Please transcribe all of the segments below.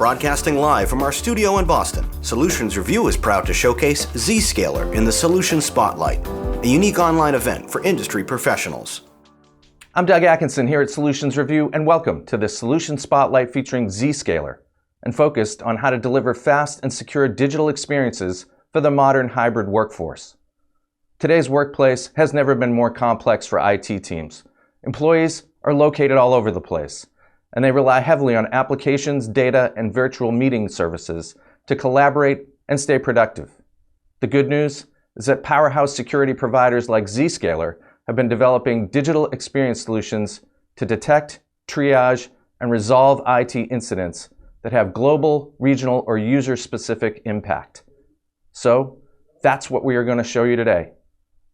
Broadcasting live from our studio in Boston, Solutions Review is proud to showcase Zscaler in the Solution Spotlight, a unique online event for industry professionals. I'm Doug Atkinson here at Solutions Review, and welcome to this Solution Spotlight featuring Zscaler, and focused on how to deliver fast and secure digital experiences for the modern hybrid workforce. Today's workplace has never been more complex for IT teams. Employees are located all over the place, and they rely heavily on applications, data, and virtual meeting services to collaborate and stay productive. The good news is that powerhouse security providers like Zscaler have been developing digital experience solutions to detect, triage, and resolve IT incidents that have global, regional, or user-specific impact. So, that's what we are going to show you today.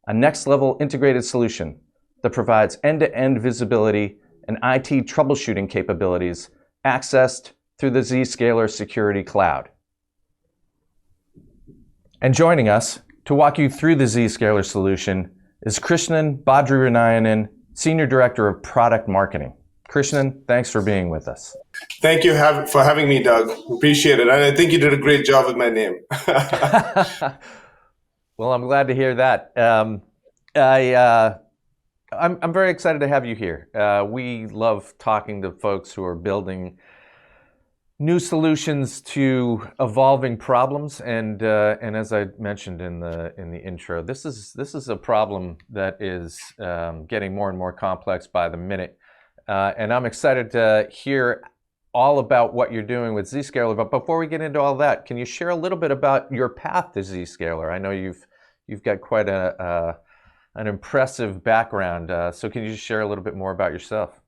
A next-level integrated solution that provides end-to-end visibility and IT troubleshooting capabilities accessed through the Zscaler Security Cloud. And joining us to walk you through the Zscaler solution is Krishnan Badriranayanan, Senior Director of Product Marketing. Krishnan, thanks for being with us. Thank you for having me, Doug. Appreciate it. And I think you did a great job with my name. Well, I'm glad to hear that. I'm very excited to have you here. We love talking to folks who are building new solutions to evolving problems, and as I mentioned in the intro, this is a problem that is getting more and more complex by the minute, and I'm excited to hear all about what you're doing with Zscaler. But before we get into all that, can you share a little bit about your path to Zscaler? I know you've got quite an impressive background. So can you just share a little bit more about yourself?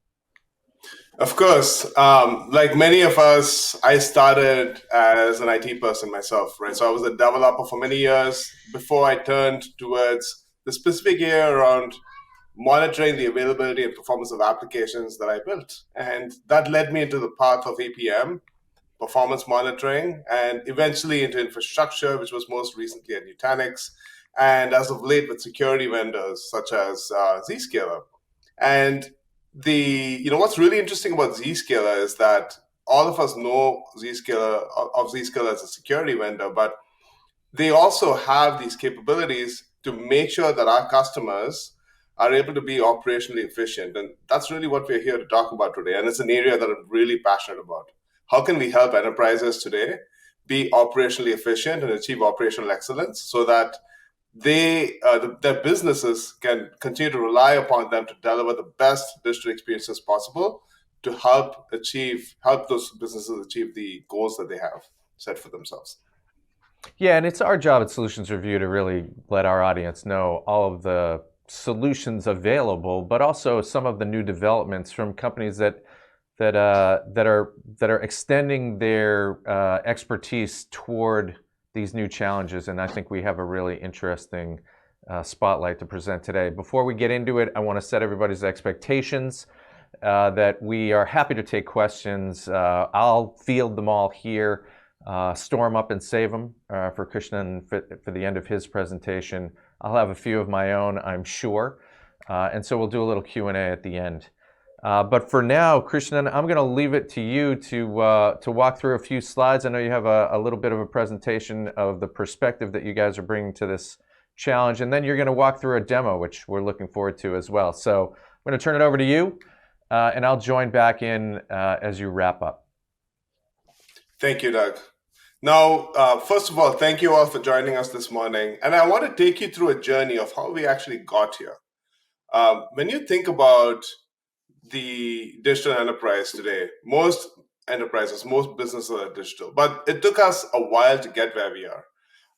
Of course. Like many of us, I started as an IT person myself, right? So I was a developer for many years before I turned towards the specific area around monitoring the availability and performance of applications that I built. And that led me into the path of APM, performance monitoring, and eventually into infrastructure, which was most recently at Nutanix, and as of late with security vendors such as Zscaler. And what's really interesting about Zscaler is that all of us know Zscaler as a security vendor, but they also have these capabilities to make sure that our customers are able to be operationally efficient. And that's really what we're here to talk about today. And it's an area that I'm really passionate about. How can we help enterprises today be operationally efficient and achieve operational excellence so that their businesses can continue to rely upon them to deliver the best digital experiences possible to help those businesses achieve the goals that they have set for themselves. Yeah, and it's our job at Solutions Review to really let our audience know all of the solutions available, but also some of the new developments from companies that are extending their expertise toward these new challenges. And I think we have a really interesting spotlight to present today. Before we get into it, I want to set everybody's expectations that we are happy to take questions. I'll field them all here, store them up and save them for Krishnan for the end of his presentation. I'll have a few of my own, I'm sure. And so we'll do a little Q&A at the end. But for now, Krishnan, I'm going to leave it to you to walk through a few slides. I know you have a little bit of a presentation of the perspective that you guys are bringing to this challenge, and then you're going to walk through a demo, which we're looking forward to as well. So I'm going to turn it over to you, and I'll join back in as you wrap up. Thank you, Doug. Now, first of all, thank you all for joining us this morning. And I want to take you through a journey of how we actually got here. When you think about the digital enterprise today, most businesses are digital, but it took us a while to get where we are.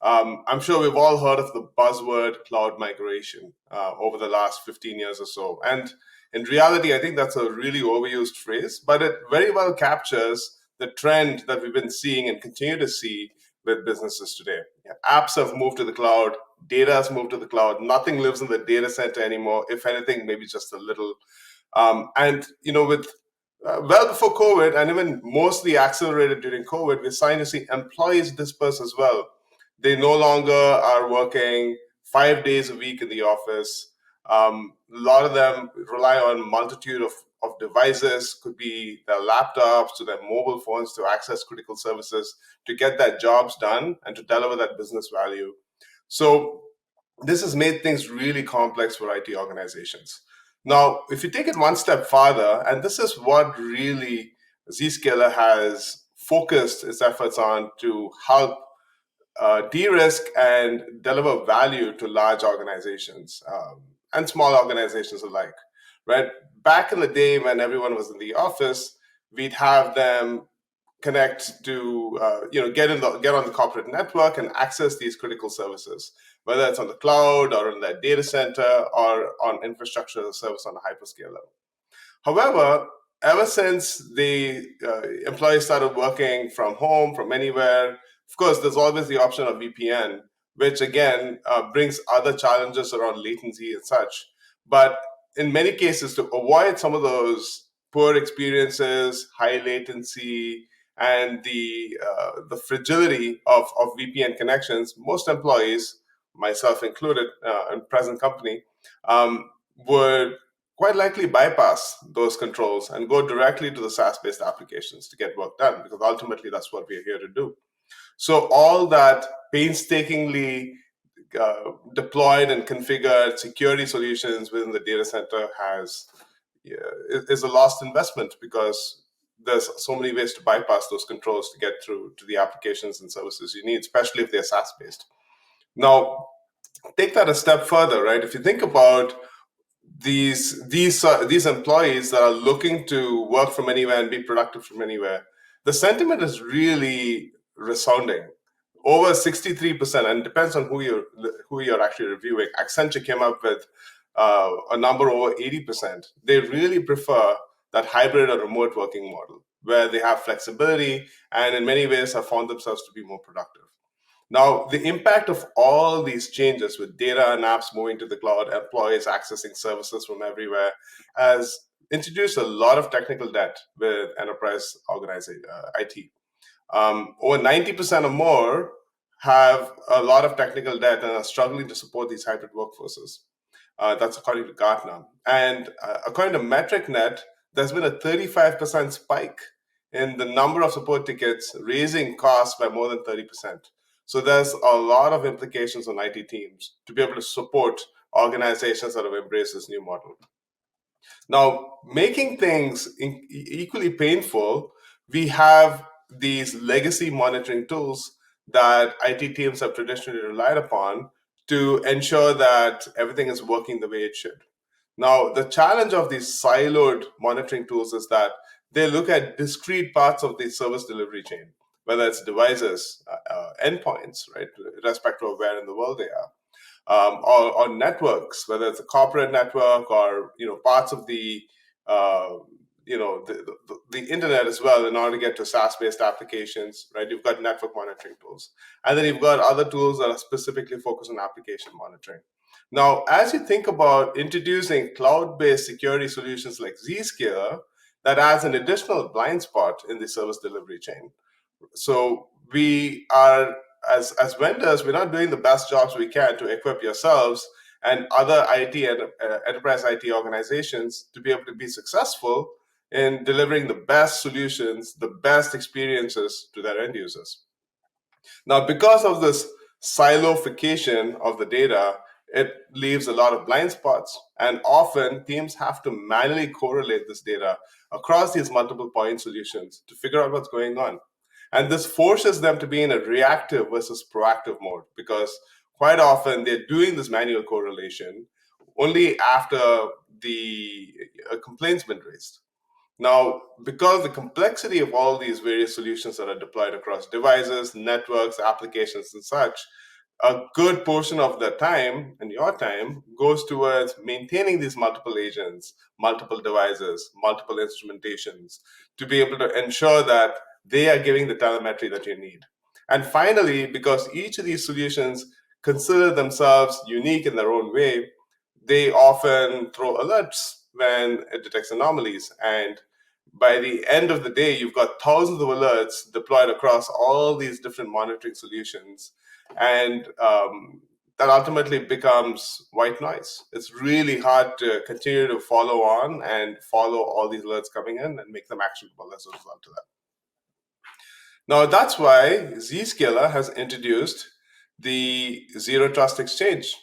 I'm sure we've all heard of the buzzword cloud migration over the last 15 years or so. And in reality, I think that's a really overused phrase, but it very well captures the trend that we've been seeing and continue to see with businesses today. Apps have moved to the cloud, data has moved to the cloud, nothing lives in the data center anymore. If anything, maybe just a little. With well before COVID, and even mostly accelerated during COVID, we're starting to see employees disperse as well. They no longer are working 5 days a week in the office. A lot of them rely on a multitude of devices, could be their laptops to their mobile phones to access critical services, to get their jobs done and to deliver that business value. So this has made things really complex for IT organizations. Now, if you take it one step farther, and this is what really Zscaler has focused its efforts on to help de-risk and deliver value to large organizations and small organizations alike, right? Back in the day when everyone was in the office, we'd have them connect to get on the corporate network and access these critical services, whether it's on the cloud or in their data center or on infrastructure as a service on a hyperscaler. However, ever since the employees started working from home, from anywhere, of course, there's always the option of VPN, which again brings other challenges around latency and such. But in many cases, to avoid some of those poor experiences, high latency, and the fragility of VPN connections, most employees, myself included, in present company, would quite likely bypass those controls and go directly to the SaaS-based applications to get work done, because ultimately that's what we're here to do. So all that painstakingly deployed and configured security solutions within the data center is a lost investment, because there's so many ways to bypass those controls to get through to the applications and services you need, especially if they're SaaS-based. Now, take that a step further, right? If you think about these employees that are looking to work from anywhere and be productive from anywhere, the sentiment is really resounding. Over 63%, and it depends on who you're actually reviewing. Accenture came up with a number over 80%. They really prefer that hybrid or remote working model where they have flexibility and in many ways have found themselves to be more productive. Now, the impact of all these changes with data and apps moving to the cloud, employees accessing services from everywhere, has introduced a lot of technical debt with enterprise IT. Over 90% or more have a lot of technical debt and are struggling to support these hybrid workforces. That's according to Gartner. And according to MetricNet, there's been a 35% spike in the number of support tickets, raising costs by more than 30%. So there's a lot of implications on IT teams to be able to support organizations that have embraced this new model. Now, making things equally painful, we have these legacy monitoring tools that IT teams have traditionally relied upon to ensure that everything is working the way it should. Now, the challenge of these siloed monitoring tools is that they look at discrete parts of the service delivery chain, whether it's devices, endpoints, right, irrespective of where in the world they are, or networks, whether it's a corporate network or parts of the the internet as well. In order to get to SaaS-based applications, right, you've got network monitoring tools, and then you've got other tools that are specifically focused on application monitoring. Now, as you think about introducing cloud-based security solutions like Zscaler, that adds an additional blind spot in the service delivery chain. So we are, as vendors, we're not doing the best jobs we can to equip yourselves and other IT and enterprise IT organizations to be able to be successful in delivering the best solutions, the best experiences to their end users. Now, because of this siloification of the data, it leaves a lot of blind spots, and often teams have to manually correlate this data across these multiple point solutions to figure out what's going on. And this forces them to be in a reactive versus proactive mode, because quite often they're doing this manual correlation only after the complaint's been raised. Now, because the complexity of all these various solutions that are deployed across devices, networks, applications, and such, a good portion of the time and your time goes towards maintaining these multiple agents, multiple devices, multiple instrumentations to be able to ensure that they are giving the telemetry that you need. And finally, because each of these solutions consider themselves unique in their own way, they often throw alerts when it detects anomalies. And by the end of the day, you've got thousands of alerts deployed across all these different monitoring solutions. And that ultimately becomes white noise. It's really hard to continue to follow on and follow all these alerts coming in and make them actionable as a result of that. Now, that's why Zscaler has introduced the Zero Trust Exchange.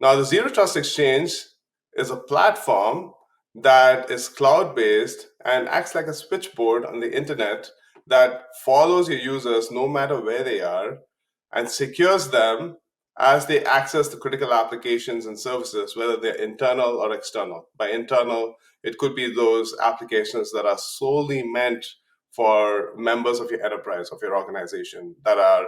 Now, the Zero Trust Exchange is a platform that is cloud-based and acts like a switchboard on the internet that follows your users no matter where they are and secures them as they access the critical applications and services, whether they're internal or external. By internal, it could be those applications that are solely meant for members of your enterprise, of your organization, that are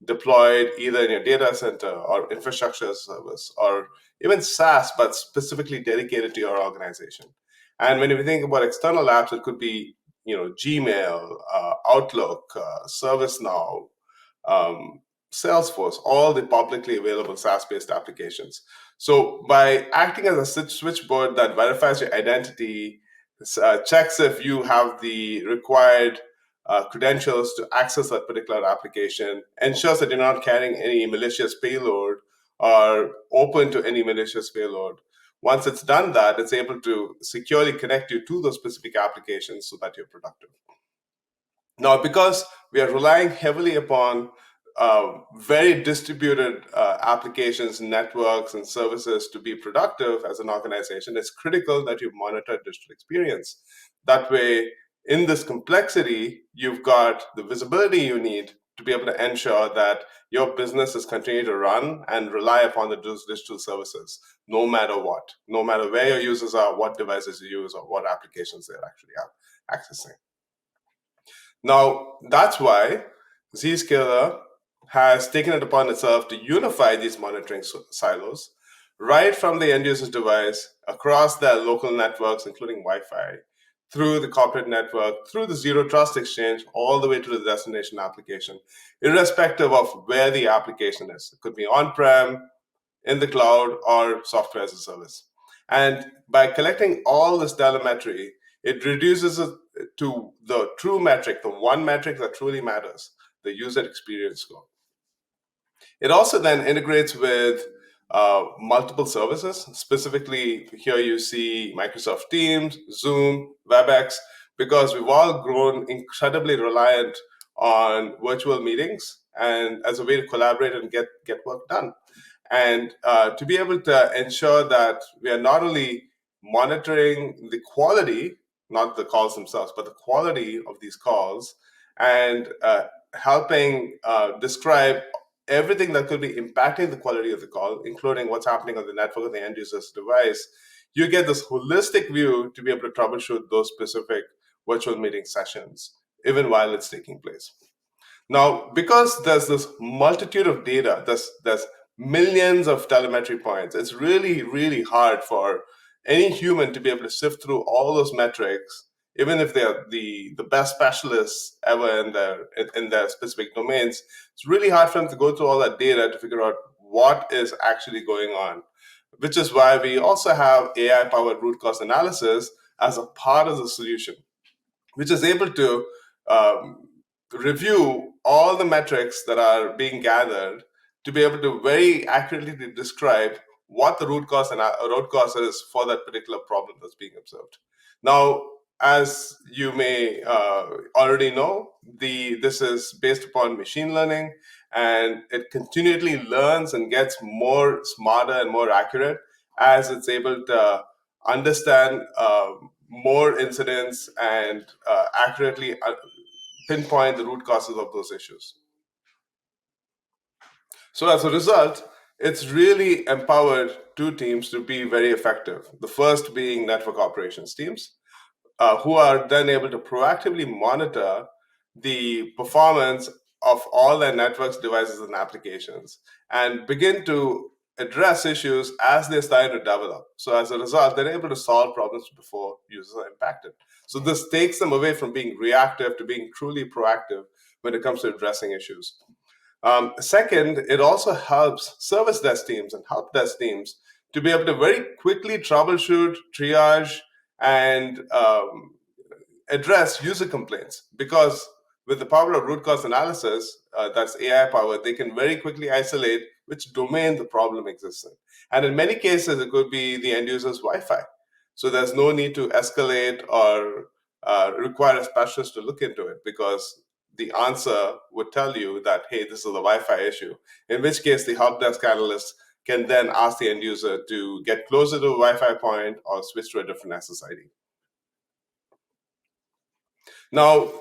deployed either in your data center or infrastructure as a service or even SaaS, but specifically dedicated to your organization. And when you think about external apps, it could be Gmail, Outlook, ServiceNow, Salesforce, all the publicly available SaaS-based applications. So by acting as a switchboard that verifies your identity, checks if you have the required credentials to access that particular application, ensures that you're not carrying any malicious payload or open to any malicious payload. Once it's done that, it's able to securely connect you to those specific applications so that you're productive. Now, because we are relying heavily upon very distributed applications, networks, and services to be productive as an organization, it's critical that you monitor digital experience. That way, in this complexity, you've got the visibility you need to be able to ensure that your business is continuing to run and rely upon those digital services, no matter what, no matter where your users are, what devices you use, or what applications they're actually accessing. Now, that's why Zscaler has taken it upon itself to unify these monitoring silos right from the end user's device across their local networks, including Wi-Fi, through the corporate network, through the Zero Trust Exchange, all the way to the destination application, irrespective of where the application is. It could be on-prem, in the cloud, or software as a service. And by collecting all this telemetry, it reduces it to the true metric, the one metric that truly matters, the user experience score. It also then integrates with multiple services. Specifically, here you see Microsoft Teams, Zoom, WebEx, because we've all grown incredibly reliant on virtual meetings and as a way to collaborate and get work done. And to be able to ensure that we are not only monitoring the quality, not the calls themselves, but the quality of these calls, and helping describe everything that could be impacting the quality of the call, including what's happening on the network of the end user's device, you get this holistic view to be able to troubleshoot those specific virtual meeting sessions, even while it's taking place. Now, because there's this multitude of data, there's millions of telemetry points, it's really, really hard for any human to be able to sift through all those metrics, even if they're the best specialists ever in their specific domains. It's really hard for them to go through all that data to figure out what is actually going on, which is why we also have AI-powered root cause analysis as a part of the solution, which is able to review all the metrics that are being gathered to be able to very accurately describe what the root cause is for that particular problem that's being observed. Now, as you may already know, this is based upon machine learning, and it continually learns and gets more smarter and more accurate as it's able to understand more incidents and accurately pinpoint the root causes of those issues. So as a result, it's really empowered two teams to be very effective. The first being network operations teams, who are then able to proactively monitor the performance of all their networks, devices, and applications, and begin to address issues as they're starting to develop. So as a result, they're able to solve problems before users are impacted. So this takes them away from being reactive to being truly proactive when it comes to addressing issues. Second, it also helps service desk teams and help desk teams to be able to very quickly troubleshoot, triage, and address user complaints. Because with the power of root cause analysis, that's AI powered, they can very quickly isolate which domain the problem exists in. And in many cases, it could be the end user's Wi-Fi. So there's no need to escalate or require a specialist to look into it, because the answer would tell you that, hey, this is a Wi-Fi issue, in which case the help desk analyst can then ask the end user to get closer to a Wi-Fi point or switch to a different SSID. Now,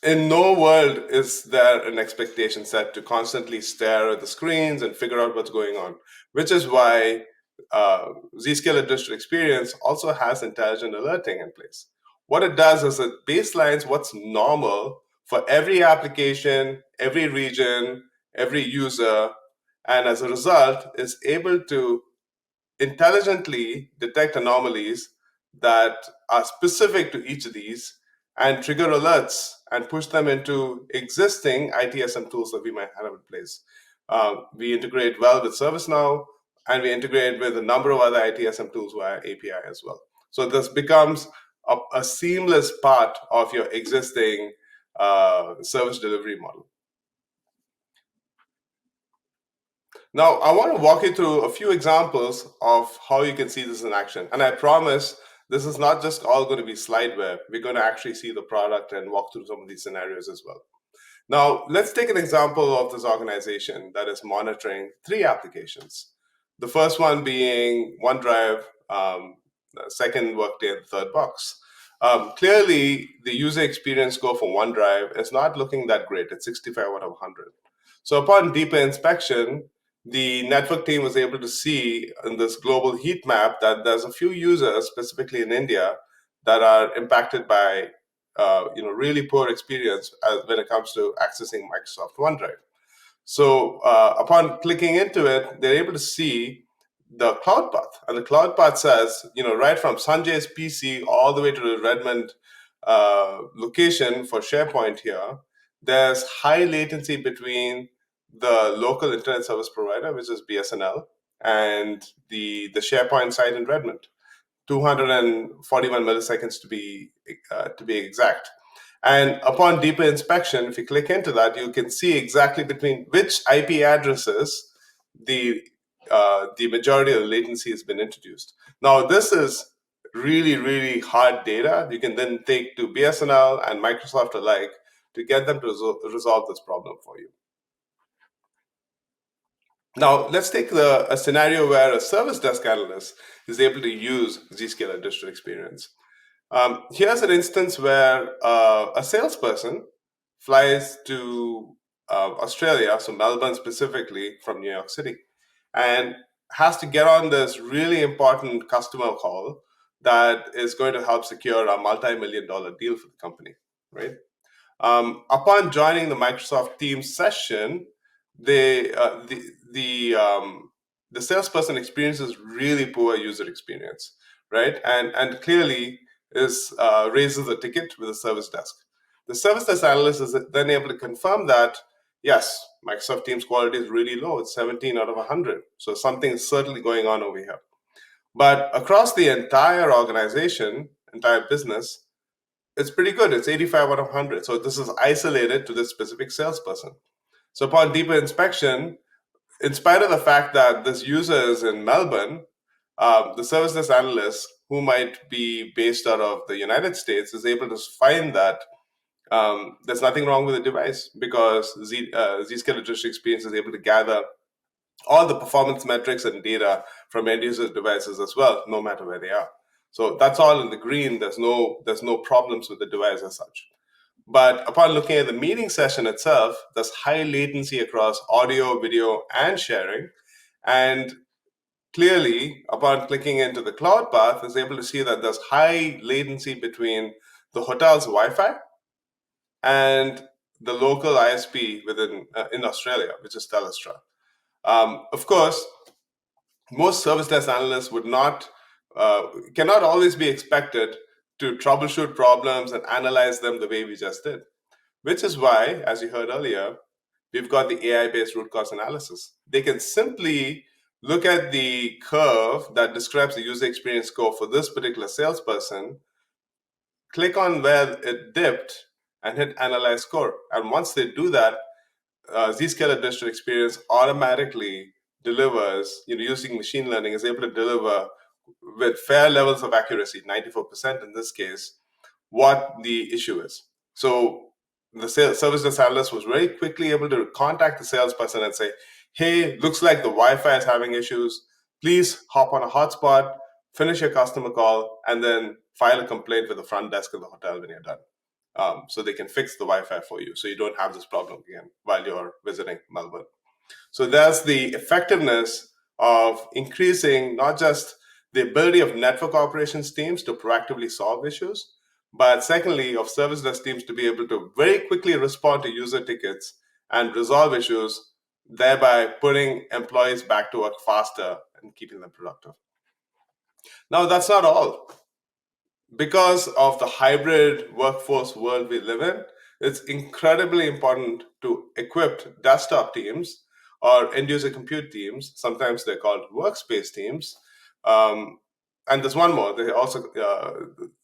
in no world is there an expectation set to constantly stare at the screens and figure out what's going on, which is why Zscaler Digital Experience also has intelligent alerting in place. What it does is it baselines what's normal for every application, every region, every user, and as a result is able to intelligently detect anomalies that are specific to each of these and trigger alerts and push them into existing ITSM tools that we might have in place. We integrate well with ServiceNow, and we integrate with a number of other ITSM tools via API as well. So this becomes a seamless part of your existing service delivery model. Now, I want to walk you through a few examples of how you can see this in action. And I promise this is not just all going to be slideware. We're going to actually see the product and walk through some of these scenarios as well. Now, let's take an example of this organization that is monitoring 3 applications. The first one being OneDrive, the second Workday, and the third Box. Clearly, the user experience score for OneDrive is not looking that great. It's 65 out of 100. So upon deeper inspection, the network team was able to see in this global heat map that there's a few users, specifically in India, that are impacted by really poor experience when it comes to accessing Microsoft OneDrive. So upon clicking into it, they're able to see the cloud path, and the cloud path says, right from Sanjay's PC all the way to the Redmond location for SharePoint here, there's high latency between the local internet service provider, which is BSNL, and the SharePoint site in Redmond. 241 milliseconds to be exact. And upon deeper inspection, if you click into that, you can see exactly between which IP addresses the majority of the latency has been introduced. Now, this is really, really hard data. You can then take to BSNL and Microsoft alike to get them to resolve this problem for you. Now, let's take a scenario where a service desk analyst is able to use Zscaler Digital Experience. Here's an instance where a salesperson flies to Australia, so Melbourne specifically, from New York City, and has to get on this really important customer call that is going to help secure a multi-million-dollar deal for the company, right? Upon joining the Microsoft Teams session, the salesperson experiences really poor user experience, right? And clearly raises a ticket with the service desk. The service desk analyst is then able to confirm that, yes, Microsoft Teams quality is really low. It's 17 out of 100. So something is certainly going on over here. But across the entire organization, entire business, it's pretty good. It's 85 out of 100. So this is isolated to this specific salesperson. So upon deeper inspection, in spite of the fact that this user is in Melbourne, the service desk analyst, who might be based out of the United States, is able to find that there's nothing wrong with the device, because Zscaler Digital Experience is able to gather all the performance metrics and data from end user devices as well, no matter where they are. So that's all in the green. There's no problems with the device as such. But upon looking at the meeting session itself, there's high latency across audio, video, and sharing. And clearly, upon clicking into the cloud path, is able to see that there's high latency between the hotel's Wi-Fi and the local ISP in Australia, which is Telstra. Of course, most service desk analysts cannot always be expected to troubleshoot problems and analyze them the way we just did, which is why, as you heard earlier, we've got the AI-based root cause analysis. They can simply look at the curve that describes the user experience score for this particular salesperson, click on where it dipped, and hit Analyze Score. And once they do that, Zscaler Digital Experience automatically delivers, using machine learning, is able to deliver with fair levels of accuracy, 94% in this case, what the issue is. So the service desk analyst was very quickly able to contact the salesperson and say, hey, looks like the Wi-Fi is having issues. Please hop on a hotspot, finish your customer call, and then file a complaint with the front desk of the hotel when you're done. So they can fix the Wi-Fi for you, so you don't have this problem again while you're visiting Melbourne. So that's the effectiveness of increasing not just the ability of network operations teams to proactively solve issues, but secondly, of service desk teams to be able to very quickly respond to user tickets and resolve issues, thereby putting employees back to work faster and keeping them productive. Now, that's not all. Because of the hybrid workforce world we live in, it's incredibly important to equip desktop teams or end user compute teams. Sometimes they're called workspace teams. And there's one more. They also,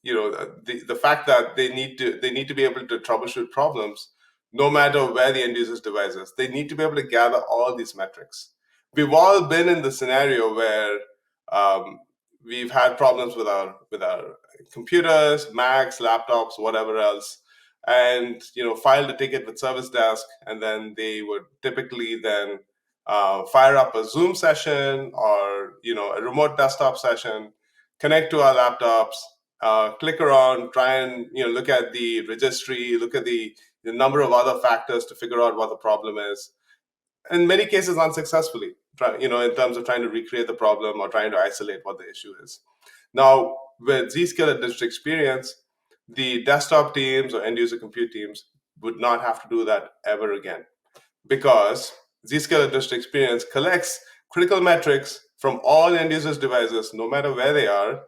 the fact that they need to be able to troubleshoot problems no matter where the end user's device is. They need to be able to gather all these metrics. We've all been in the scenario where we've had problems with our computers, Macs, laptops, whatever else, and filed a ticket with service desk, and then they would typically then fire up a Zoom session or a remote desktop session, connect to our laptops, click around, try and look at the registry, look at the number of other factors to figure out what the problem is. In many cases, unsuccessfully, in terms of trying to recreate the problem or trying to isolate what the issue is. Now, with Zscaler Digital Experience, the desktop teams or end user compute teams would not have to do that ever again, because Zscaler Digital Experience collects critical metrics from all end users' devices, no matter where they are,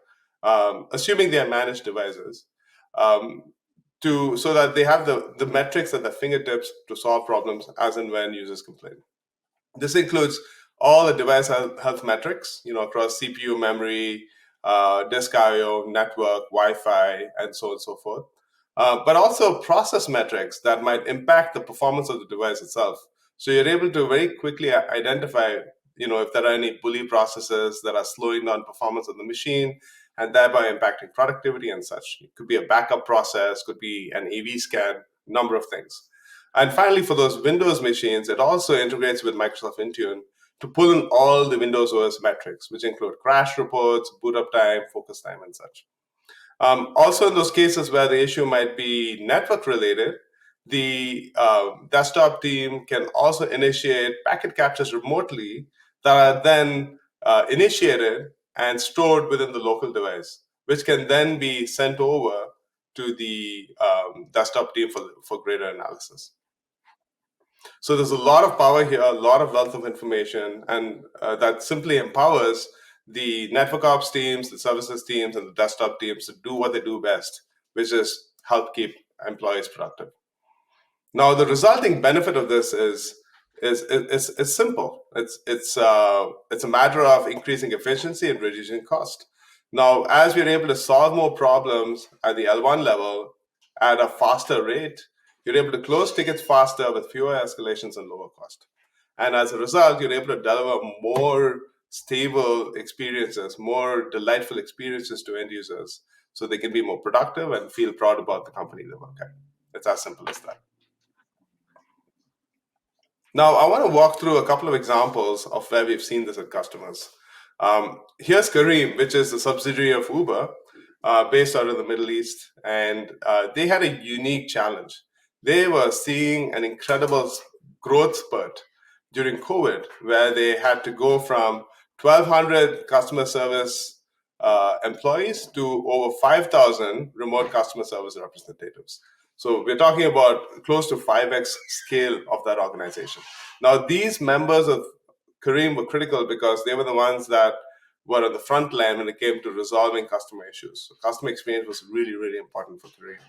assuming they are managed devices, so that they have the metrics at their fingertips to solve problems as and when users complain. This includes all the device health metrics, across CPU, memory, disk I/O, network, Wi-Fi, and so on and so forth. But also process metrics that might impact the performance of the device itself. So you're able to very quickly identify, if there are any bully processes that are slowing down performance of the machine and thereby impacting productivity and such. It could be a backup process, could be an AV scan, number of things. And finally, for those Windows machines, it also integrates with Microsoft Intune to pull in all the Windows OS metrics, which include crash reports, boot up time, focus time, and such. Also, in those cases where the issue might be network related, the desktop team can also initiate packet captures remotely that are then initiated and stored within the local device, which can then be sent over to the desktop team for greater analysis. So there's a lot of power here, a lot of wealth of information, and that simply empowers the network ops teams, the services teams, and the desktop teams to do what they do best, which is help keep employees productive. Now, the resulting benefit of this is simple. It's a matter of increasing efficiency and reducing cost. Now, as we're able to solve more problems at the L1 level at a faster rate, you're able to close tickets faster with fewer escalations and lower cost. And as a result, you're able to deliver more stable experiences, more delightful experiences to end users, so they can be more productive and feel proud about the company they work at. It's as simple as that. Now, I want to walk through a couple of examples of where we've seen this at customers. Here's Careem, which is a subsidiary of Uber, based out of the Middle East, and they had a unique challenge. They were seeing an incredible growth spurt during COVID, where they had to go from 1,200 customer service employees to over 5,000 remote customer service representatives. So we're talking about close to 5x scale of that organization. Now, these members of Careem were critical because they were the ones that were at the front line when it came to resolving customer issues. So customer experience was really, really important for Careem.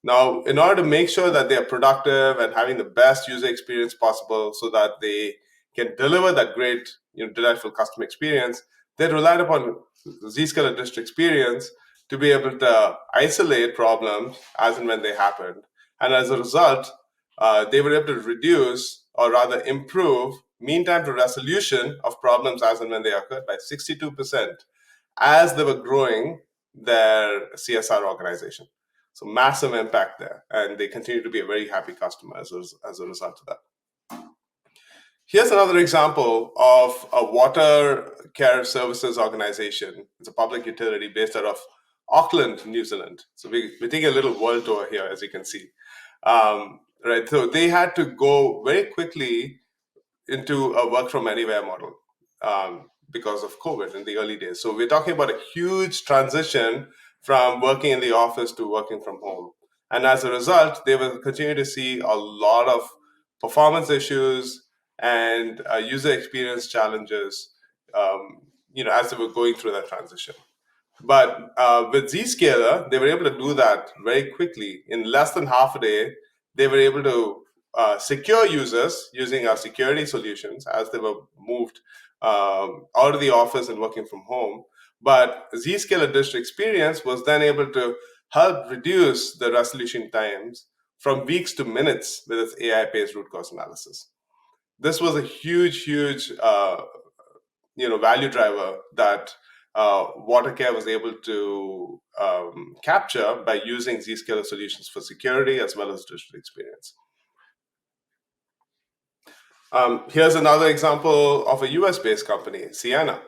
Now, in order to make sure that they are productive and having the best user experience possible so that they can deliver that great, delightful customer experience, they relied upon Zscaler Digital Experience to be able to isolate problems as and when they happened. And as a result, they were able to reduce or rather improve mean time to resolution of problems as and when they occurred by 62% as they were growing their CSR organization. So massive impact there, and they continue to be a very happy customer as a result of that. Here's another example of a water care services organization. It's a public utility based out of Auckland, New Zealand. So we're taking a little world tour here, as you can see. Right, so they had to go very quickly into a work from anywhere model because of COVID in the early days. So we're talking about a huge transition from working in the office to working from home. And as a result, they will continue to see a lot of performance issues and user experience challenges, as they were going through that transition. But with Zscaler, they were able to do that very quickly. In less than half a day, they were able to secure users using our security solutions as they were moved out of the office and working from home. But Zscaler Digital Experience was then able to help reduce the resolution times from weeks to minutes with its AI-based root cause analysis. This was a huge value driver that WaterCare was able to capture by using Zscaler solutions for security as well as digital experience. Here's another example of a US-based company, Sienna.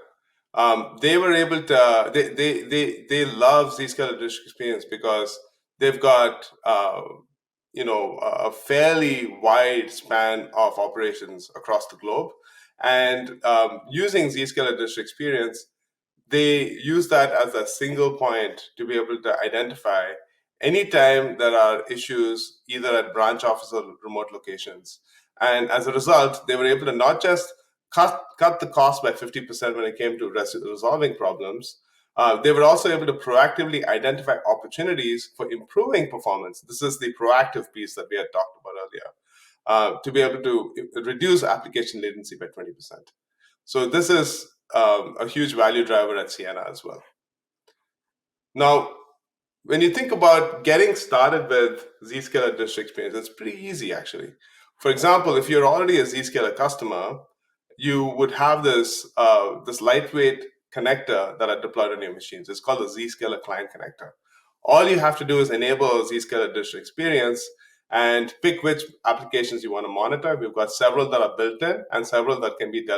They were able to, they love Zscaler digital experience because they've got a fairly wide span of operations across the globe. And using Zscaler digital experience, they use that as a single point to be able to identify anytime there are issues either at branch office or remote locations. And as a result, they were able to not just cut the cost by 50% when it came to resolving problems, they were also able to proactively identify opportunities for improving performance. This is the proactive piece that we had talked about earlier, to be able to reduce application latency by 20%. So this is a huge value driver at Sienna as well. Now, when you think about getting started with Zscaler Digital Experience, it's pretty easy actually. For example, if you're already a Zscaler customer, you would have this lightweight connector that are deployed on your machines. It's called the Zscaler Client Connector. All you have to do is enable Zscaler Digital Experience and pick which applications you want to monitor. We've got several that are built in and several that can be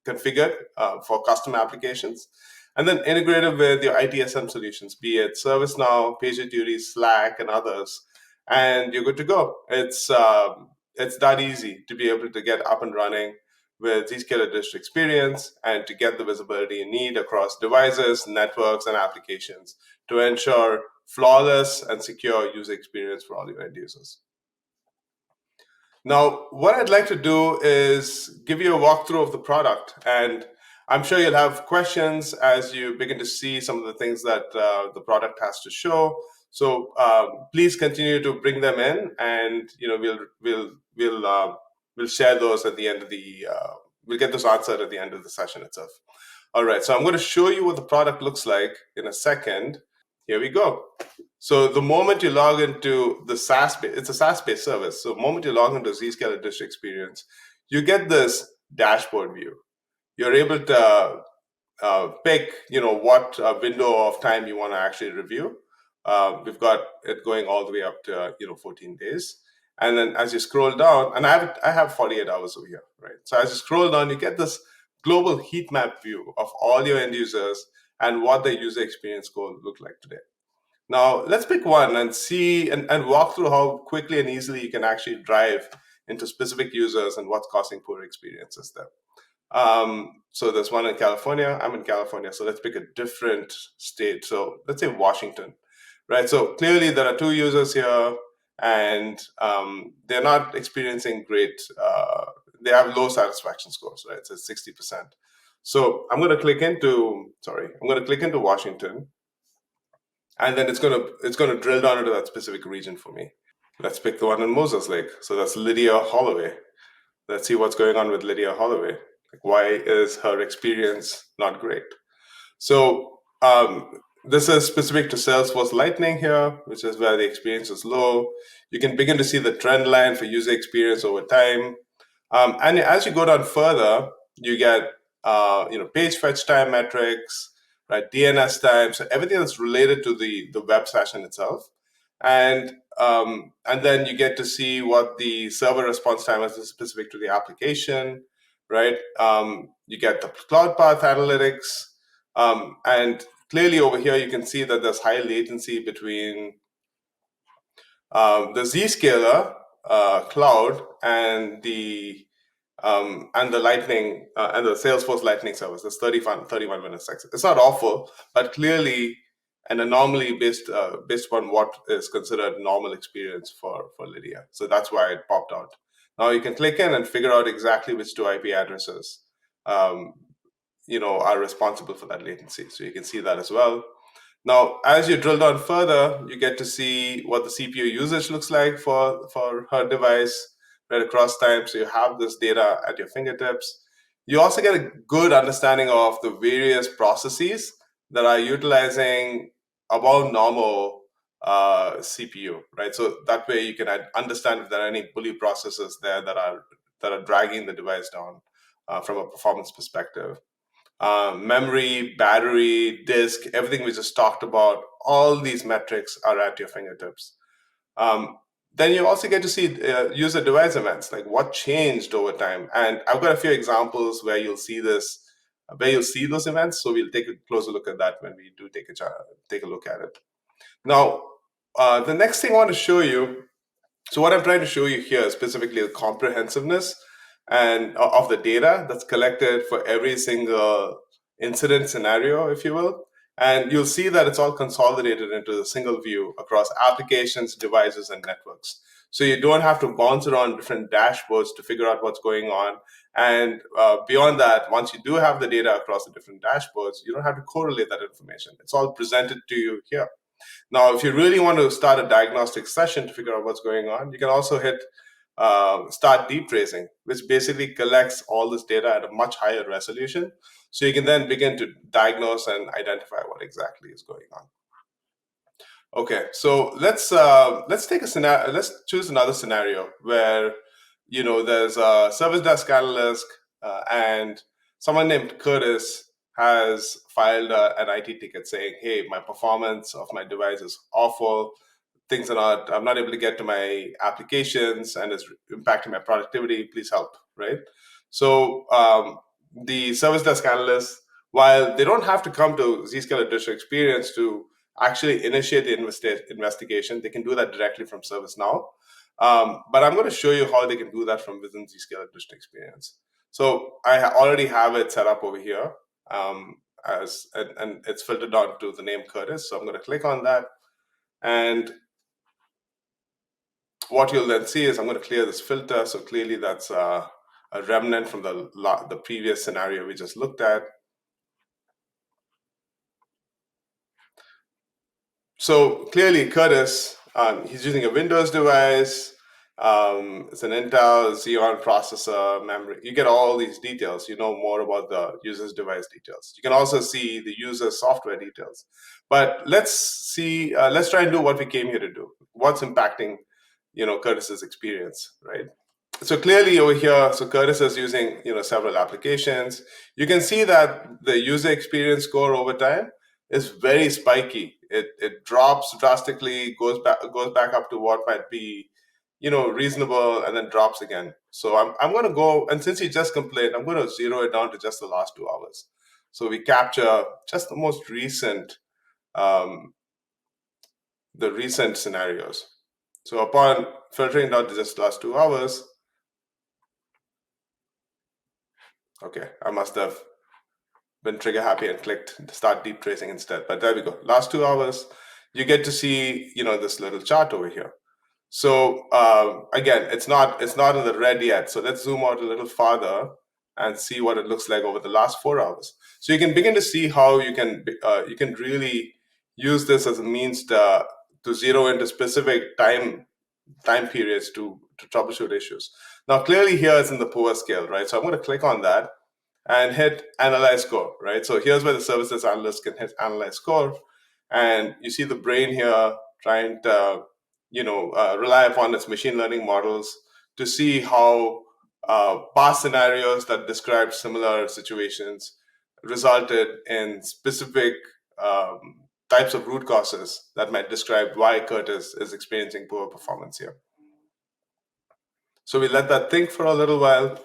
configured for custom applications. And then integrated with your ITSM solutions, be it ServiceNow, PagerDuty, Slack, and others. And you're good to go. It's that easy to be able to get up and running with Zscaler Digital Experience and to get the visibility you need across devices, networks, and applications to ensure flawless and secure user experience for all your end users. Now, what I'd like to do is give you a walkthrough of the product, and I'm sure you'll have questions as you begin to see some of the things that the product has to show. So please continue to bring them in, and we'll share those at the end of the. We'll get those answered at the end of the session itself. All right, so I'm going to show you what the product looks like in a second. Here we go. So the moment you log into the SaaS, it's a SaaS-based service. So the moment you log into Zscaler Digital Experience, you get this dashboard view. You're able to pick, what window of time you want to actually review. We've got it going all the way up to 14 days. And then as you scroll down, and I have 48 hours over here, right? So as you scroll down, you get this global heat map view of all your end users and what the user experience goal look like today. Now, let's pick one and see and walk through how quickly and easily you can actually drive into specific users and what's causing poor experiences there. So there's one in California. I'm in California, so let's pick a different state. So let's say Washington, right? So clearly there are two users here, and they're not experiencing great. They have low satisfaction scores, right? So it's 60%. So I'm going to click into Washington, and then it's going to drill down into that specific region for me. Let's pick the one in Moses Lake. So that's Lydia Holloway. Let's see what's going on with Lydia Holloway. Like, why is her experience not great? So this is specific to Salesforce Lightning here, which is where the experience is low. You can begin to see the trend line for user experience over time. And as you go down further, you get page fetch time metrics, right? DNS time, so everything that's related to the web session itself, and then you get to see what the server response time is specific to the application, right? You get the cloud path analytics, and clearly over here you can see that there's high latency between the Zscaler cloud and the Lightning and the Salesforce Lightning service. That's 31 minutes. It's not awful, but clearly an anomaly based upon what is considered normal experience for Lydia. So that's why it popped out. Now you can click in and figure out exactly which two IP addresses um, are responsible for that latency. So you can see that as well. Now, as you drill down further, you get to see what the CPU usage looks like for her device right across time. So you have this data at your fingertips. You also get a good understanding of the various processes that are utilizing above normal CPU, right? So that way you can understand if there are any bully processes there that are dragging the device down from a performance perspective. Memory, battery, disk, everything we just talked about, all these metrics are at your fingertips. Then you also get to see user device events, like what changed over time. And I've got a few examples where you'll see this, where you'll see those events. So we'll take a closer look at that when we do take a look at it. Now, the next thing I want to show you, so what I'm trying to show you here is specifically the comprehensiveness and of the data that's collected for every single incident scenario, if you will. And you'll see that it's all consolidated into a single view across applications, devices, and networks. So you don't have to bounce around different dashboards to figure out what's going on. And beyond that, once you do have the data across the different dashboards, you don't have to correlate that information. It's all presented to you here. Now, if you really want to start a diagnostic session to figure out what's going on, you can also hit start deep tracing, which basically collects all this data at a much higher resolution. So you can then begin to diagnose and identify what exactly is going on. Okay, so let's take a scenario. Let's choose another scenario where there's a service desk analyst and someone named Curtis has filed an IT ticket saying, "Hey, my performance of my device is awful. I'm not able to get to my applications and it's impacting my productivity. Please help." Right? So the service desk analyst, while they don't have to come to Zscaler Digital Experience to actually initiate the investigation, they can do that directly from ServiceNow. But I'm going to show you how they can do that from within Zscaler Digital Experience. So I already have it set up over here, and it's filtered down to the name Curtis. So I'm going to click on that, and what you'll then see is I'm going to clear this filter. So clearly that's a remnant from the previous scenario we just looked at. So clearly Curtis, he's using a Windows device. It's an Intel Xeon processor, memory. You get all these details. You know more about the user's device details. You can also see the user's software details. But let's try and do what we came here to do. What's impacting Curtis's experience, right? So clearly over here, so Curtis is using several applications. You can see that the user experience score over time is very spiky. It drops drastically, goes back up to what might be reasonable, and then drops again. So I'm going to go, and since he just complained, I'm going to zero it down to just the last 2 hours. So we capture just the most recent scenarios. So upon filtering down to just the last 2 hours, okay, I must have been trigger happy and clicked start deep tracing instead. But there we go. Last 2 hours, you get to see this little chart over here. So again, it's not in the red yet. So let's zoom out a little farther and see what it looks like over the last 4 hours. So you can begin to see how you can really use this as a means to zero into specific time periods to troubleshoot issues. Now, clearly here it's in the poor scale, right? So I'm going to click on that and hit analyze score, right? So here's where the services analyst can hit analyze score. And you see the brain here trying to, rely upon its machine learning models to see how past scenarios that described similar situations resulted in specific types of root causes that might describe why Curtis is experiencing poor performance here. So we let that think for a little while.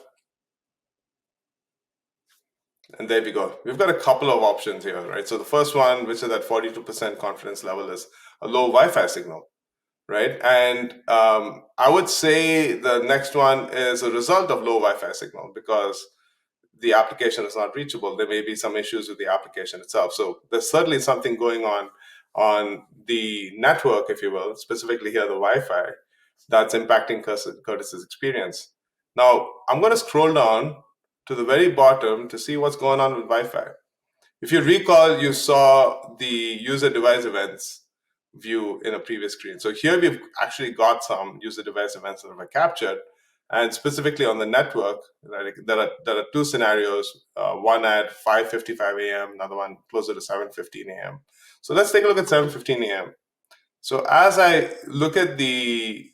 And there we go. We've got a couple of options here, right? So the first one, which is at 42% confidence level, is a low Wi-Fi signal, right? And I would say the next one is a result of low Wi-Fi signal because the application is not reachable. There may be some issues with the application itself. So there's certainly something going on the network, if you will, specifically here the Wi-Fi, that's impacting Curtis's experience. Now, I'm going to scroll down to the very bottom to see what's going on with Wi-Fi. If you recall, you saw the user device events view in a previous screen. So here we've actually got some user device events that are captured. And specifically on the network, right, there are two scenarios, one at 5:55 a.m., another one closer to 7:15 a.m. So let's take a look at 7:15 a.m. So as I look at the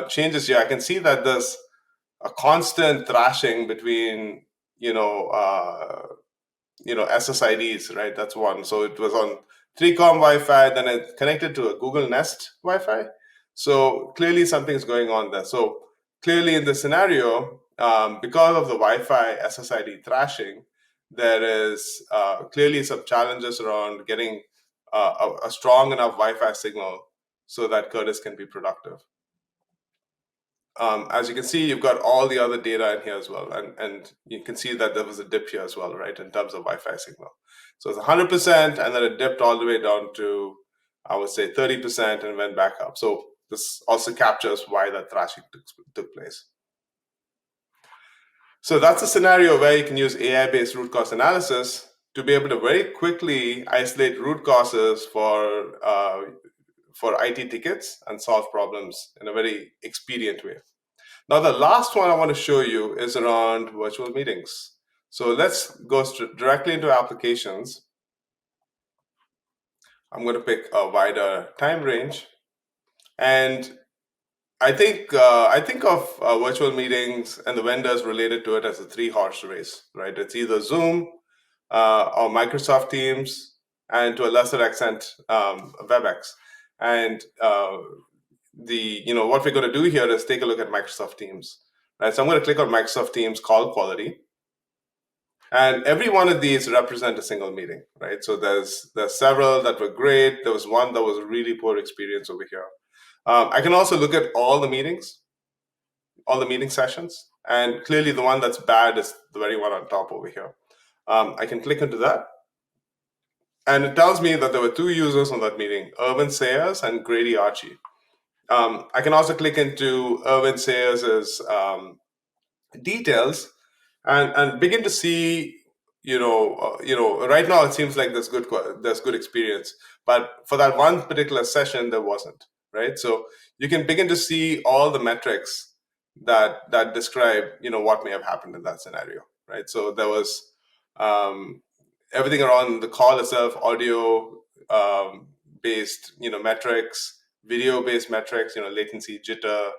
changes here, I can see that there's a constant thrashing between, SSIDs, right? That's one. So it was on 3Com Wi-Fi, then it connected to a Google Nest Wi-Fi. So clearly something's going on there. So clearly in this scenario, because of the Wi-Fi SSID thrashing, there is clearly some challenges around getting a strong enough Wi-Fi signal so that Curtis can be productive. As you can see, you've got all the other data in here as well. And you can see that there was a dip here as well, right, in terms of Wi-Fi signal. So it's 100%, and then it dipped all the way down to, I would say, 30% and went back up. So this also captures why that thrashing took place. So that's a scenario where you can use AI-based root cause analysis to be able to very quickly isolate root causes for IT tickets and solve problems in a very expedient way. Now, the last one I want to show you is around virtual meetings. So let's go directly into applications. I'm going to pick a wider time range. And I think of virtual meetings and the vendors related to it as a three-horse race, right? It's either Zoom or Microsoft Teams, and to a lesser extent, WebEx. And what we're going to do here is take a look at Microsoft Teams. Right? So I'm going to click on Microsoft Teams call quality. And every one of these represent a single meeting, right? So there's several that were great. There was one that was a really poor experience over here. I can also look at all the meeting sessions. And clearly the one that's bad is the very one on top over here. I can click into that. And it tells me that there were two users on that meeting, Irvin Sayers and Grady Archie. I can also click into Irvin Sayers' details and begin to see, right now it seems like there's good experience, but for that one particular session there wasn't, right? So you can begin to see all the metrics that describe, what may have happened in that scenario, right? So there was everything around the call itself, audio based, metrics, video based metrics, latency, jitter,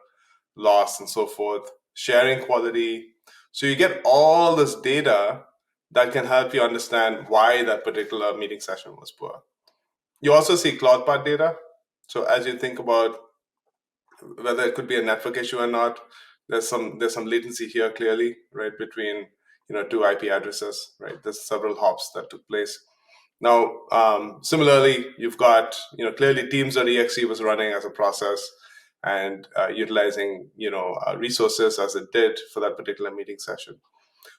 loss, and so forth, sharing quality. So you get all this data that can help you understand why that particular meeting session was poor. You also see CloudPath data. So as you think about whether it could be a network issue or not, there's some latency here clearly, right, between two IP addresses, right? There's several hops that took place. Now, similarly, you've got clearly Teams.exe was running as a process and utilizing resources as it did for that particular meeting session.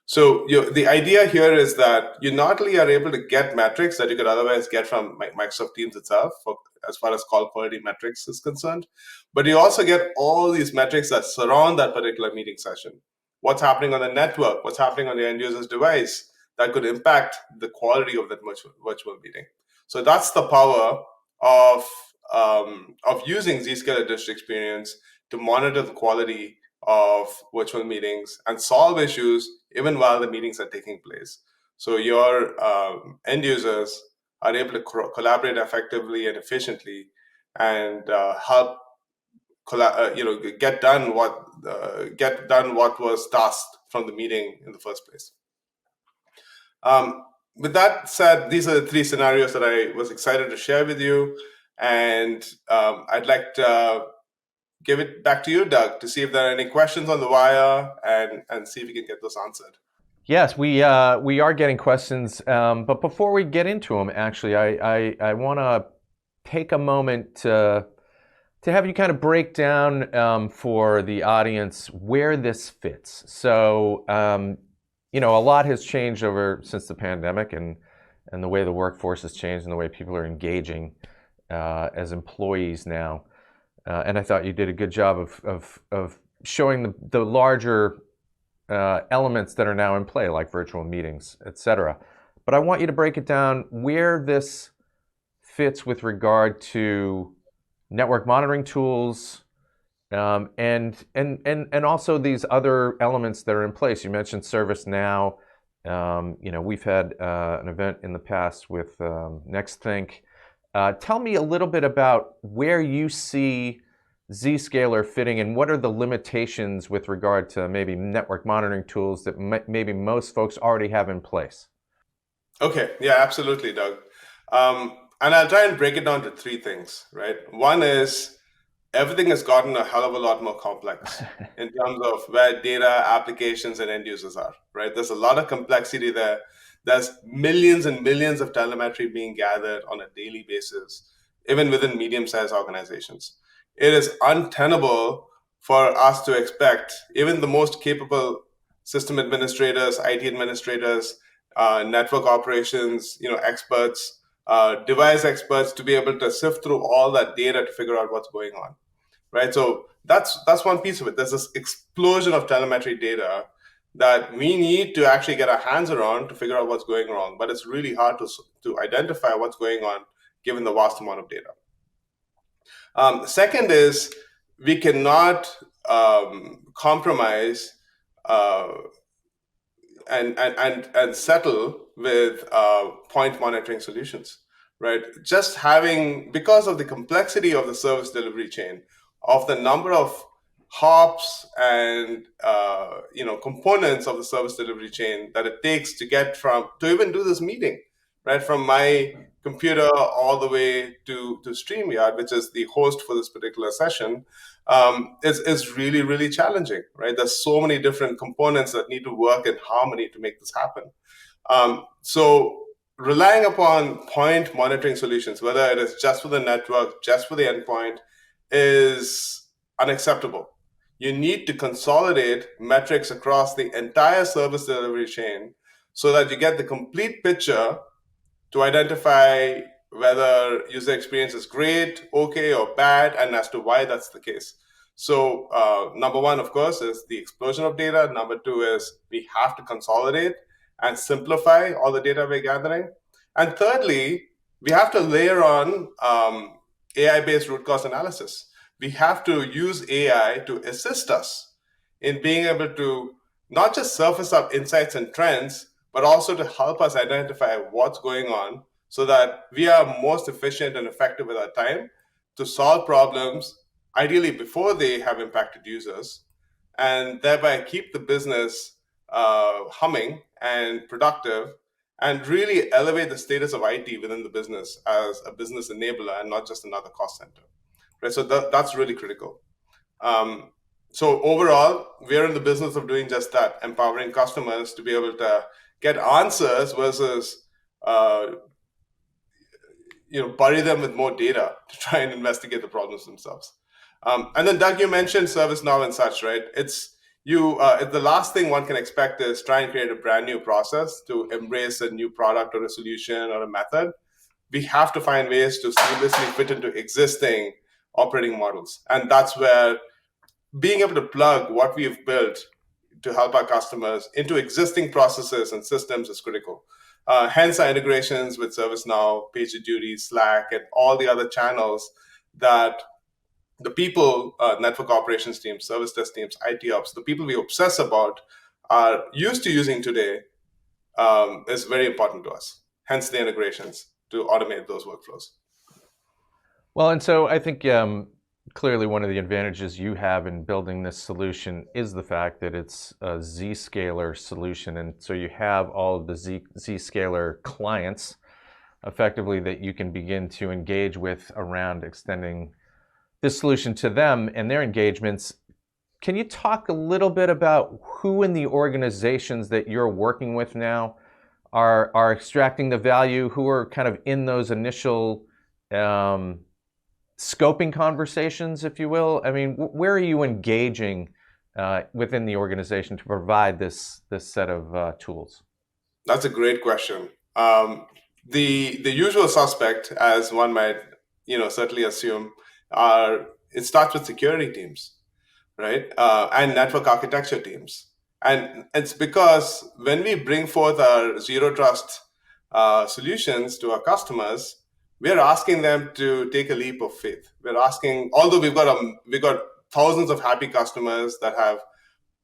So the idea here is that you not only are able to get metrics that you could otherwise get from Microsoft Teams itself, as far as call quality metrics is concerned, but you also get all these metrics that surround that particular meeting session. What's happening on the network? What's happening on the end user's device that could impact the quality of that virtual meeting? So that's the power of using Zscaler District Experience to monitor the quality of virtual meetings and solve issues even while the meetings are taking place. So your end users are able to collaborate effectively and efficiently and help get done what was tasked from the meeting in the first place. With that said, these are the three scenarios that I was excited to share with you, and I'd like to give it back to you, Doug, to see if there are any questions on the wire and see if we can get those answered. Yes, we are getting questions, but before we get into them, actually, I want to take a moment to have you kind of break down for the audience where this fits. So, a lot has changed since the pandemic, and the way the workforce has changed and the way people are engaging as employees now. And I thought you did a good job of showing the larger elements that are now in play, like virtual meetings, etc. But I want you to break it down where this fits with regard to network monitoring tools, and also these other elements that are in place. You mentioned ServiceNow. We've had an event in the past with NextThink. Tell me a little bit about where you see Zscaler fitting, and what are the limitations with regard to maybe network monitoring tools that maybe most folks already have in place? Okay, yeah, absolutely, Doug. And I'll try and break it down to three things, right? One is everything has gotten a hell of a lot more complex in terms of where data, applications, and end users are, right? There's a lot of complexity there. There's millions and millions of telemetry being gathered on a daily basis, even within medium-sized organizations. It is untenable for us to expect even the most capable system administrators, IT administrators, network operations, experts, device experts to be able to sift through all that data to figure out what's going on, right? So that's one piece of it. There's this explosion of telemetry data that we need to actually get our hands around to figure out what's going wrong, but it's really hard to identify what's going on given the vast amount of data. Second is we cannot compromise and settle with point monitoring solutions, right? Just having, because of the complexity of the service delivery chain, of the number of hops and components of the service delivery chain that it takes to get to even do this meeting, right? From my computer all the way to StreamYard, which is the host for this particular session, is really, really challenging, right? There's so many different components that need to work in harmony to make this happen. So relying upon point monitoring solutions, whether it is just for the network, just for the endpoint, is unacceptable. You need to consolidate metrics across the entire service delivery chain so that you get the complete picture to identify whether user experience is great, okay, or bad, and as to why that's the case. So number one, of course, is the explosion of data. Number two is we have to consolidate and simplify all the data we're gathering. And thirdly, we have to layer on AI-based root cause analysis. We have to use AI to assist us in being able to not just surface up insights and trends, but also to help us identify what's going on so that we are most efficient and effective with our time to solve problems, ideally before they have impacted users, and thereby keep the business humming and productive, and really elevate the status of IT within the business as a business enabler and not just another cost center. Right? So that's really critical. So overall, we're in the business of doing just that, empowering customers to be able to get answers versus bury them with more data to try and investigate the problems themselves. And then Doug, you mentioned ServiceNow and such, right? It's the last thing one can expect is try and create a brand new process to embrace a new product or a solution or a method. We have to find ways to seamlessly fit into existing operating models. And that's where being able to plug what we've built to help our customers into existing processes and systems is critical. Hence our integrations with ServiceNow, PagerDuty, Slack, and all the other channels that the people, network operations teams, service desk teams, IT ops, the people we obsess about are used to using today is very important to us. Hence the integrations to automate those workflows. Well, and so I think clearly one of the advantages you have in building this solution is the fact that it's a Zscaler solution, and so you have all of the Zscaler clients effectively that you can begin to engage with around extending this solution to them and their engagements. Can you talk a little bit about who in the organizations that you're working with now are extracting the value, who are kind of in those initial scoping conversations, if you will? I mean, where are you engaging within the organization to provide this set of tools? That's a great question. The usual suspect, as one might certainly assume, it starts with security teams, right? And network architecture teams. And it's because when we bring forth our zero trust solutions to our customers, we're asking them to take a leap of faith. We're asking, although we've got thousands of happy customers that have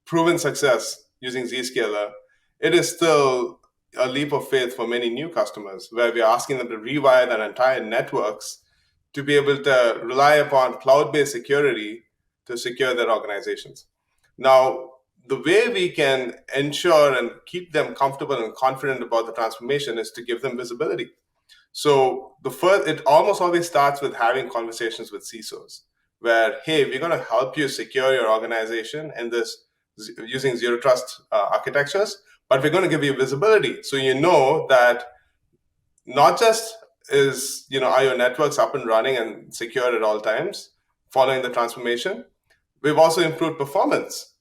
proven success using Zscaler, it is still a leap of faith for many new customers, where we're asking them to rewire their entire networks to be able to rely upon cloud-based security to secure their organizations. Now, the way we can ensure and keep them comfortable and confident about the transformation is to give them visibility. So it almost always starts with having conversations with CISOs, where, hey, we're going to help you secure your organization in this using zero trust architectures, but we're going to give you visibility, so you know that not just are your networks up and running and secure at all times following the transformation. We've also improved performance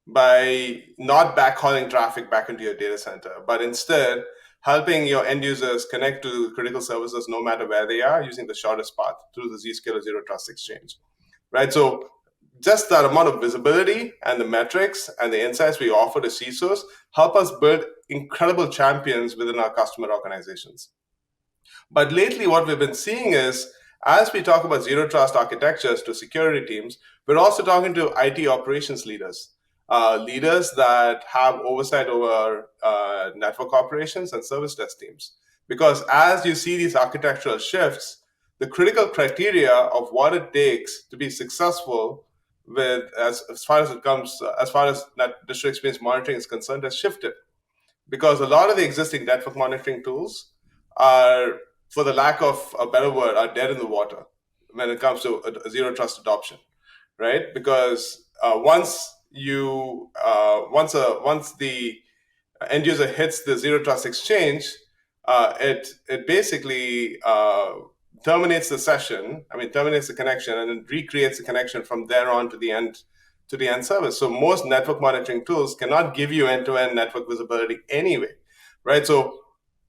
by not backhauling traffic back into your data center, but instead helping your end users connect to critical services no matter where they are, using the shortest path through the Zscaler Zero Trust Exchange, right? So just that amount of visibility and the metrics and the insights we offer to CISOs help us build incredible champions within our customer organizations. But lately, what we've been seeing is, as we talk about zero trust architectures to security teams, we're also talking to IT operations leaders, leaders that have oversight over network operations and service desk teams. Because as you see these architectural shifts, the critical criteria of what it takes to be successful with as far as digital experience monitoring is concerned has shifted. Because a lot of the existing network monitoring tools are, for the lack of a better word, are dead in the water when it comes to a zero trust adoption, right? Because once the end user hits the zero trust exchange, it basically terminates the session. Terminates the connection, and it recreates the connection from there on to the end service. So most network monitoring tools cannot give you end-to-end network visibility anyway, right? So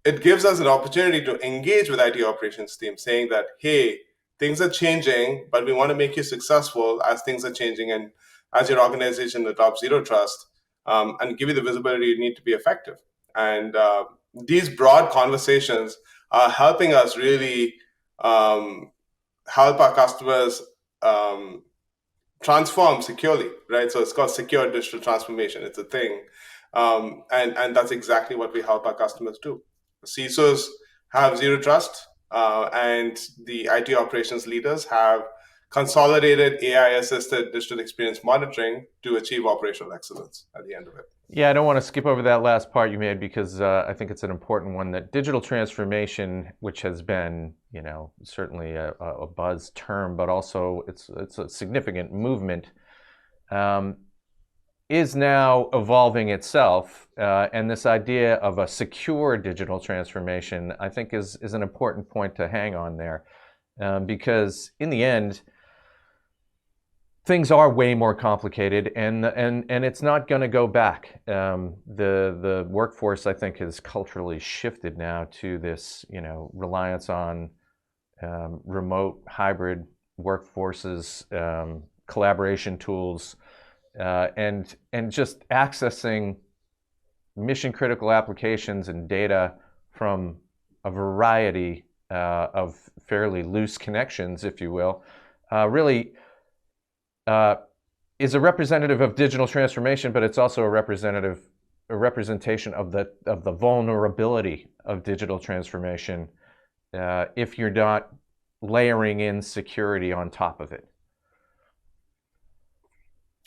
it gives us an opportunity to engage with IT operations team, saying that, hey, things are changing, but we want to make you successful as things are changing, and as your organization adopts zero trust, and give you the visibility you need to be effective. And these broad conversations are helping us really help our customers transform securely, right? So it's called secure digital transformation. It's a thing. And that's exactly what we help our customers do. CISOs have zero trust, and the IT operations leaders have consolidated AI-assisted digital experience monitoring to achieve operational excellence at the end of it. Yeah, I don't want to skip over that last part you made, because I think it's an important one, that digital transformation, which has been, certainly a buzz term, but also it's a significant movement, is now evolving itself. And this idea of a secure digital transformation, I think, is an important point to hang on there, because in the end, things are way more complicated, and it's not going to go back. The workforce, I think, has culturally shifted now to this, reliance on remote hybrid workforces, collaboration tools, and just accessing mission critical applications and data from a variety of fairly loose connections, if you will, really is a representative of digital transformation, but it's also a representation of the vulnerability of digital transformation if you're not layering in security on top of it.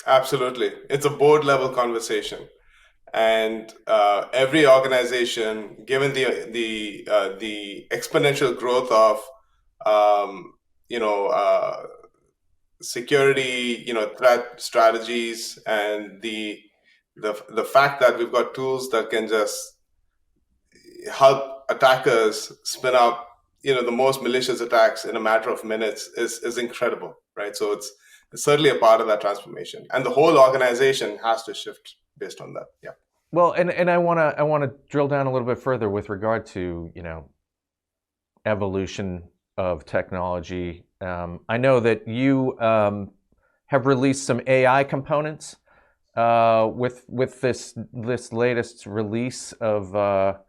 Absolutely. It's a board level conversation. And every organization, given the exponential growth of um, you know security, threat strategies, and the fact that we've got tools that can just help attackers spin up, the most malicious attacks in a matter of minutes is incredible, right? So it's certainly a part of that transformation, and the whole organization has to shift based on that. Yeah. Well, and I wanna drill down a little bit further with regard to evolution of technology. I know that you have released some AI components with this latest release of the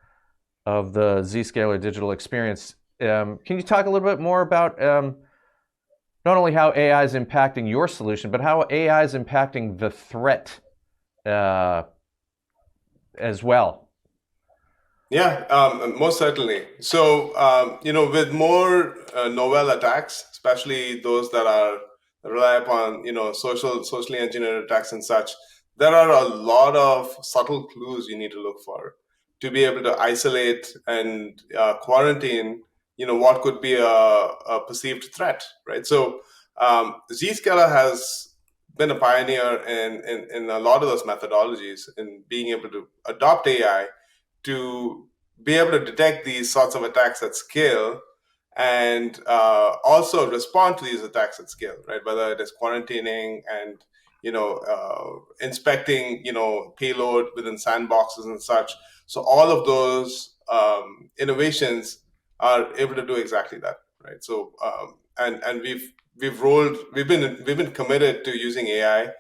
Zscaler digital experience. Can you talk a little bit more about not only how AI is impacting your solution, but how AI is impacting the threat as well? Yeah, most certainly. So, with more novel attacks, especially those that are rely upon, socially engineered attacks and such, there are a lot of subtle clues you need to look for to be able to isolate and quarantine, what could be a perceived threat, right? So, Zscaler has been a pioneer in a lot of those methodologies in being able to adopt AI to be able to detect these sorts of attacks at scale, and also respond to these attacks at scale, right? Whether it is quarantining and inspecting payload within sandboxes and such. So all of those innovations are able to do exactly that, right? So and we've been committed to using AI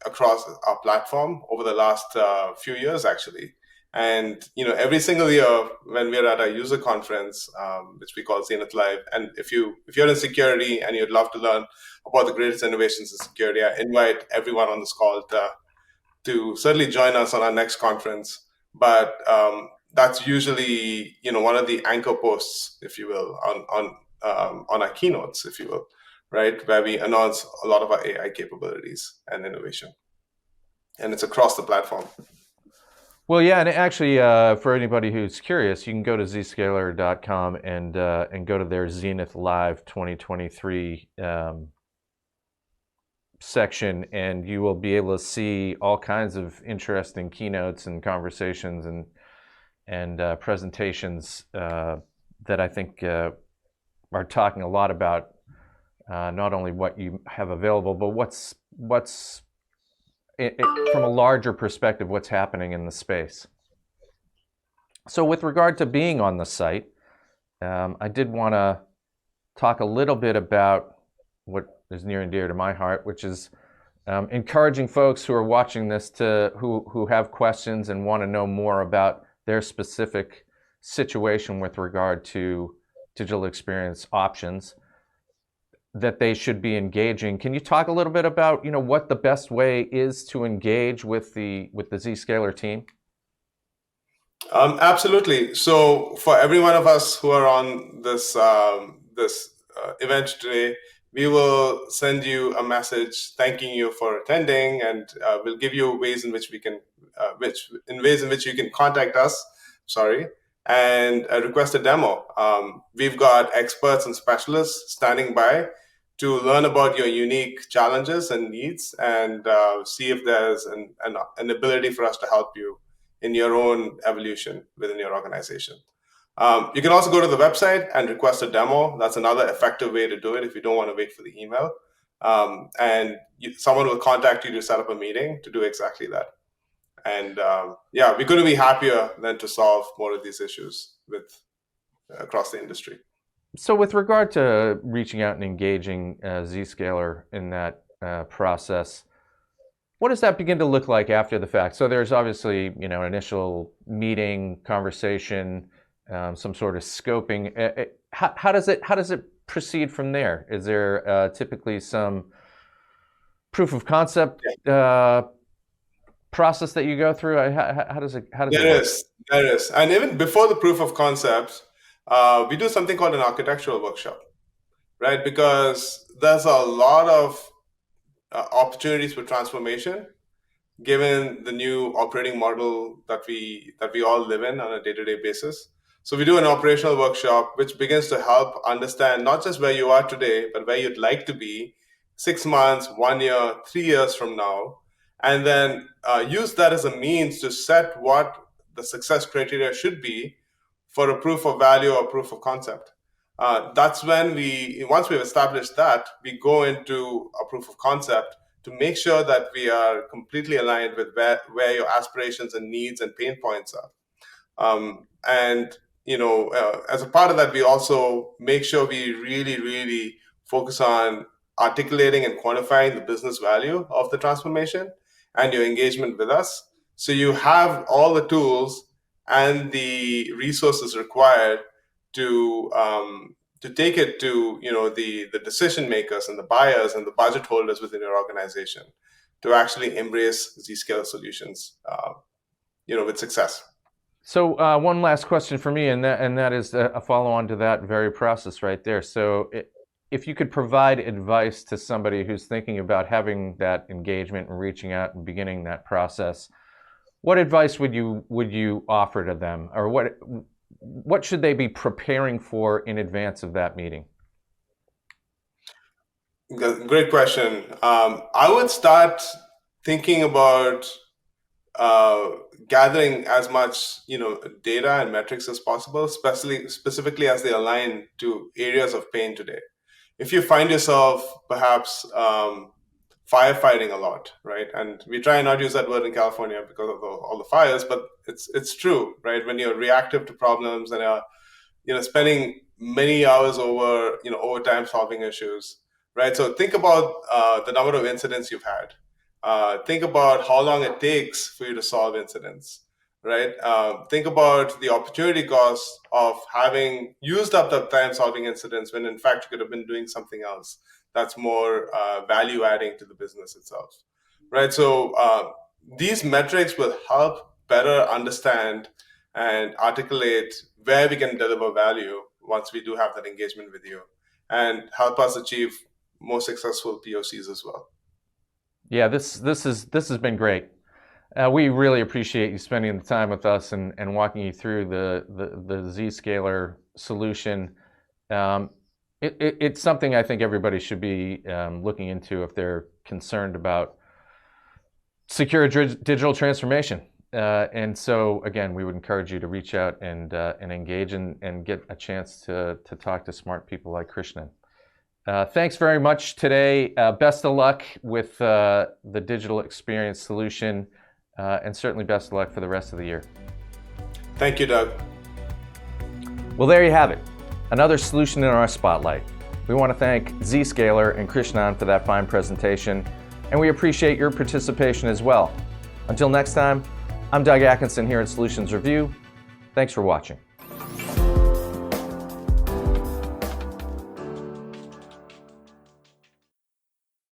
across our platform over the last few years, actually. And every single year when we're at a user conference, which we call Zenith Live, and if you're in security and you'd love to learn about the greatest innovations in security, I invite everyone on this call to certainly join us on our next conference. But that's usually one of the anchor posts, if you will, on our keynotes, if you will, right, where we announce a lot of our AI capabilities and innovation, and it's across the platform. Well, yeah, and actually, for anybody who's curious, you can go to zscaler.com and go to their Zenith Live 2023 section, and you will be able to see all kinds of interesting keynotes and conversations and presentations that I think are talking a lot about not only what you have available, but what's from a larger perspective, what's happening in the space. So with regard to being on the site, I did want to talk a little bit about what is near and dear to my heart, which is encouraging folks who are watching this who have questions and want to know more about their specific situation with regard to digital experience options, that they should be engaging. Can you talk a little bit about what the best way is to engage with the Zscaler team? Absolutely. So for every one of us who are on this event today, we will send you a message thanking you for attending, and we'll give you ways in which we can, ways in which you can contact us. Sorry. And request a demo. We've got experts and specialists standing by to learn about your unique challenges and needs, and see if there's an ability for us to help you in your own evolution within your organization. You can also go to the website and request a demo. That's another effective way to do it if you don't want to wait for the email. And someone will contact you to set up a meeting to do exactly that. And we couldn't be happier than to solve more of these issues across the industry. So with regard to reaching out and engaging Zscaler in that process, what does that begin to look like after the fact? So there's obviously, initial meeting, conversation, some sort of scoping. How does it proceed from there? Is there typically some proof of concept process that you go through? How does it work? There is. And even before the proof of concept, we do something called an architectural workshop, right? Because there's a lot of opportunities for transformation, given the new operating model that we all live in on a day-to-day basis. So we do an operational workshop which begins to help understand not just where you are today, but where you'd like to be 6 months, 1 year, 3 years from now, and then use that as a means to set what the success criteria should be for a proof of value or proof of concept. That's when once we've established that, we go into a proof of concept to make sure that we are completely aligned with where your aspirations and needs and pain points are. And as a part of that, we also make sure we really, really focus on articulating and quantifying the business value of the transformation and your engagement with us. So you have all the tools and the resources required to take it to the decision makers and the buyers and the budget holders within your organization to actually embrace Zscaler solutions with success. So one last question for me, and that is a follow-on to that very process right there. So if you could provide advice to somebody who's thinking about having that engagement and reaching out and beginning that process, what advice would you offer to them, or what should they be preparing for in advance of that meeting? Great question. I would start thinking about gathering as much data and metrics as possible, specifically as they align to areas of pain today. If you find yourself perhaps firefighting a lot, right? And we try and not use that word in California because of all the fires, but it's true, right? When you're reactive to problems and are spending many hours over overtime solving issues, right? So think about the number of incidents you've had. Think about how long it takes for you to solve incidents, right? Think about the opportunity cost of having used up that time solving incidents when in fact you could have been doing something else that's more value adding to the business itself, right? So these metrics will help better understand and articulate where we can deliver value once we do have that engagement with you, and help us achieve more successful POCs as well. Yeah, this has been great. We really appreciate you spending the time with us and walking you through the Zscaler solution. It's something I think everybody should be looking into if they're concerned about secure digital transformation. And so again, we would encourage you to reach out and engage and get a chance to talk to smart people like Krishnan. Thanks very much today. Best of luck with the digital experience solution, and certainly best of luck for the rest of the year. Thank you, Doug. Well, there you have it. Another solution in our spotlight. We want to thank Zscaler and Krishnan for that fine presentation, and we appreciate your participation as well. Until next time, I'm Doug Atkinson here at Solutions Review. Thanks for watching.